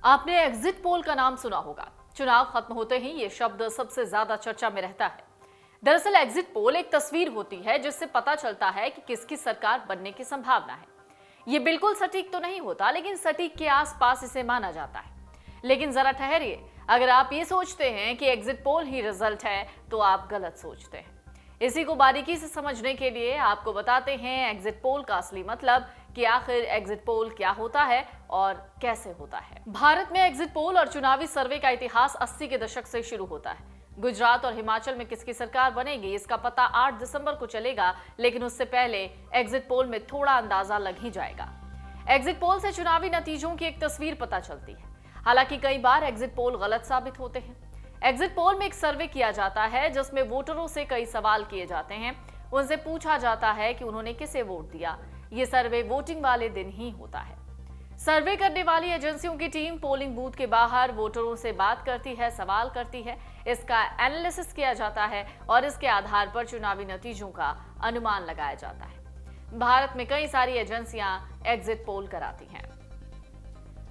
आपने exit poll का नाम सुना होगा। चुनाव खत्म होते ही ये शब्द सबसे ज्यादा चर्चा में रहता है। दरअसल एग्जिट पोल एक तस्वीर होती है जिससे पता चलता है कि किसकी सरकार बनने की संभावना है। ये बिल्कुल सटीक तो नहीं होता, लेकिन सटीक के आसपास इसे माना जाता है। लेकिन जरा ठहरिए, अगर आप ये सोचते हैं कि एग्जिट पोल ही रिजल्ट है तो आप गलत सोचते हैं। इसी को बारीकी से समझने के लिए आपको बताते हैं एग्जिट पोल का असली मतलब, कि आखिर एग्जिट पोल क्या होता है और कैसे होता है। भारत में एग्जिट पोल और चुनावी सर्वे का इतिहास 80 के दशक से शुरू होता है। गुजरात और हिमाचल में किसकी सरकार बनेगी इसका पता 8 दिसंबर को चलेगा, लेकिन उससे पहले एग्जिट पोल में थोड़ा अंदाजा लग ही जाएगा। एग्जिट पोल से चुनावी नतीजों की एक तस्वीर पता चलती है। हालांकि कई बार एग्जिट पोल गलत साबित होते हैं। एग्जिट पोल में एक सर्वे किया जाता है जिसमें वोटरों से कई सवाल किए जाते हैं। उनसे पूछा जाता है कि उन्होंने किसे वोट दिया। ये सर्वे वोटिंग वाले दिन ही होता है। सर्वे करने वाली एजेंसियों की टीम पोलिंग बूथ के बाहर वोटरों से बात करती है, सवाल करती है। इसका एनालिसिस किया जाता है और इसके आधार पर चुनावी नतीजों का अनुमान लगाया जाता है। भारत में कई सारी एजेंसियां एग्जिट पोल कराती हैं।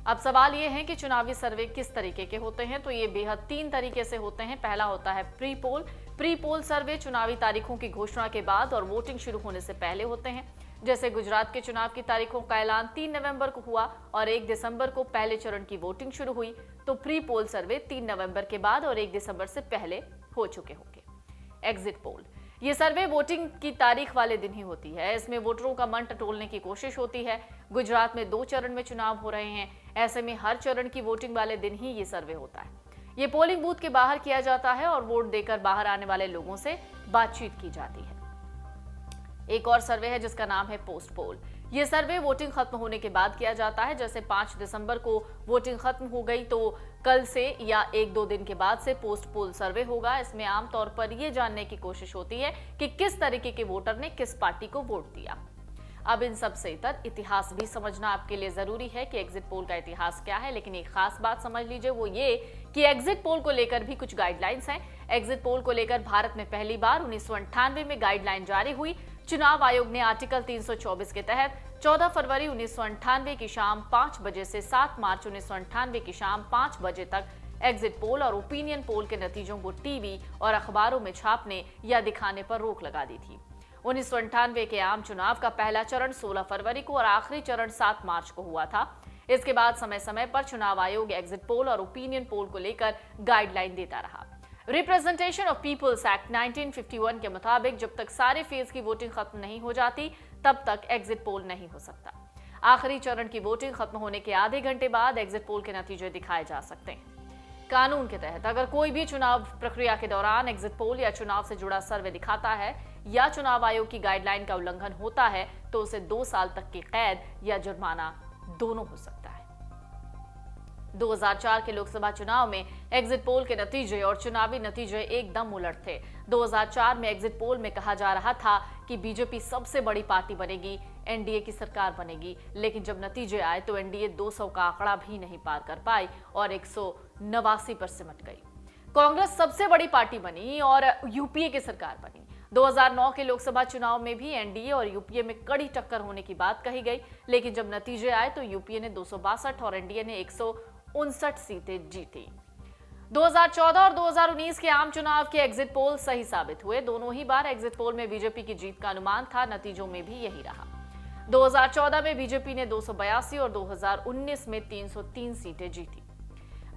अब सवाल यह है कि चुनावी सर्वे किस तरीके के होते हैं, तो ये बेहद 3 तरीके से होते हैं। पहला होता है प्री पोल। प्री पोल सर्वे चुनावी तारीखों की घोषणा के बाद और वोटिंग शुरू होने से पहले होते हैं। जैसे गुजरात के चुनाव की तारीखों का ऐलान 3 नवंबर को हुआ और 1 दिसंबर को पहले चरण की वोटिंग शुरू हुई, तो प्री पोल सर्वे 3 नवंबर के बाद और 1 दिसंबर से पहले हो चुके होंगे। एग्जिट पोल ये सर्वे वोटिंग की तारीख वाले दिन ही होती है। इसमें वोटरों का मन टटोलने की कोशिश होती है। गुजरात में 2 चरण में चुनाव हो रहे हैं, ऐसे में हर चरण की वोटिंग वाले दिन ही ये सर्वे होता है। ये पोलिंग बूथ के बाहर किया जाता है और वोट देकर बाहर आने वाले लोगों से बातचीत की जाती है। एक और सर्वे है जिसका नाम है पोस्ट पोल। ये सर्वे वोटिंग खत्म होने के बाद किया जाता है। जैसे 5 दिसंबर को वोटिंग खत्म हो गई तो कल से या 1-2 दिन के बाद से पोस्ट पोल सर्वे होगा। इसमें आमतौर पर यह जानने की कोशिश होती है कि किस तरीके के वोटर ने किस पार्टी को वोट दिया। अब इन सब से इतर इतिहास भी समझना आपके लिए जरूरी है कि एग्जिट पोल का इतिहास क्या है। लेकिन एक खास बात समझ लीजिए, वो ये कि एग्जिट पोल को लेकर भी कुछ गाइडलाइंस हैं। एग्जिट पोल को लेकर भारत में पहली बार 1998 में गाइडलाइन जारी हुई। चुनाव आयोग ने आर्टिकल 324 के तहत 14 फरवरी 1998 की शाम 5 बजे से 7 मार्च 1998 की शाम 5 बजे तक एग्जिट पोल और ओपिनियन पोल के नतीजों को टीवी और अखबारों में छापने या दिखाने पर रोक लगा दी थी। 1998 के आम चुनाव का पहला चरण 16 फरवरी को और आखिरी चरण 7 मार्च को हुआ था। इसके बाद समय समय पर चुनाव आयोग एग्जिट पोल और ओपिनियन पोल को लेकर गाइडलाइन देता रहा। रिप्रेजेंटेशन ऑफ पीपल्स एक्ट 1951 के मुताबिक जब तक सारे फेज की वोटिंग खत्म नहीं हो जाती तब तक एग्जिट पोल नहीं हो सकता। आखिरी चरण की वोटिंग खत्म होने के आधे घंटे बाद एग्जिट पोल के नतीजे दिखाए जा सकते हैं। कानून के तहत अगर कोई भी चुनाव प्रक्रिया के दौरान एग्जिट पोल या चुनाव से जुड़ा सर्वे दिखाता है या चुनाव आयोग की गाइडलाइन का उल्लंघन होता है तो उसे 2 साल तक की कैद या जुर्माना दोनों हो सकता है। 2004 के लोकसभा चुनाव में एग्जिट पोल के नतीजे और चुनावी नतीजे एकदम उलट थे। 2004 में एग्जिट पोल में कहा जा रहा था कि बीजेपी सबसे बड़ी पार्टी बनेगी, एनडीए की सरकार बनेगी, लेकिन जब नतीजे आए तो एनडीए 200 का आंकड़ा भी नहीं पार कर पाई और 189 पर सिमट गई। कांग्रेस सबसे बड़ी पार्टी बनी और यूपीए की सरकार बनी। 2009 के लोकसभा चुनाव में भी एनडीए और यूपीए में कड़ी टक्कर होने की बात कही गई, लेकिन जब नतीजे आए तो यूपीए ने 262 और एनडीए ने 159 सीटें जीती। 2014 और 2019 के आम चुनाव के एग्जिट पोल सही साबित हुए। दोनों ही बार एग्जिट पोल में बीजेपी की जीत का अनुमान था, नतीजों में भी यही रहा। 2014 में बीजेपी ने 282 और 2019 में 303 सीटें जीती।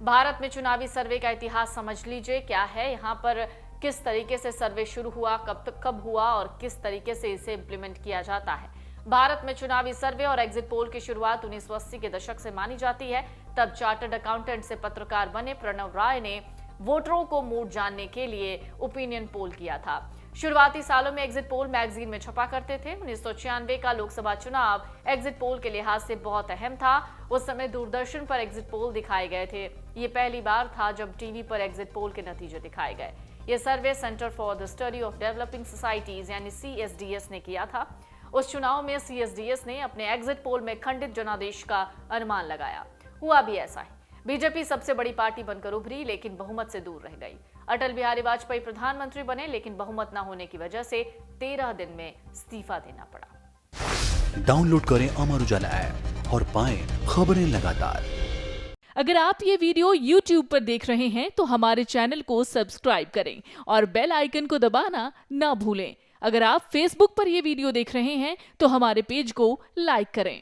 भारत में चुनावी सर्वे का इतिहास समझ लीजिए क्या है, यहाँ पर किस तरीके से सर्वे शुरू हुआ, कब हुआ और किस तरीके से इसे इंप्लीमेंट किया जाता है। भारत में चुनावी सर्वे और एग्जिट पोल की शुरुआत 1980 के दशक से मानी जाती है। तब चार्टर्ड अकाउंटेंट से पत्रकार बने प्रणव राय ने वोटरों को मूड जानने के लिए ओपिनियन पोल किया था। शुरुआती सालों में एग्जिट पोल मैगजीन में छपा करते थे। 1996 का लोकसभा चुनाव एग्जिट पोल के लिहाज से बहुत अहम था। उस समय दूरदर्शन पर एग्जिट पोल दिखाए गए थे। ये पहली बार था जब टीवी पर एग्जिट पोल के नतीजे दिखाए गए। ये survey centre for the study of developing societies यानी CSDS ने किया था। उस चुनाव में CSDS ने अपने एग्जिट पोल में खंडित जनादेश का अनुमान लगाया। हुआ भी ऐसा है। बीजेपी सबसे बड़ी पार्टी बनकर उभरी, लेकिन बहुमत से दूर रह गई। अटल बिहारी वाजपेयी प्रधानमंत्री बने, लेकिन बहुमत न होने की वजह से 13 दिन में इस्तीफा देना पड़ा। डाउनलोड करें अमर उजाला ऐप और पाएं खबरें लगातार। अगर आप ये वीडियो YouTube पर देख रहे हैं तो हमारे चैनल को सब्सक्राइब करें और बेल आइकन को दबाना ना भूलें। अगर आप Facebook पर ये वीडियो देख रहे हैं तो हमारे पेज को लाइक करें।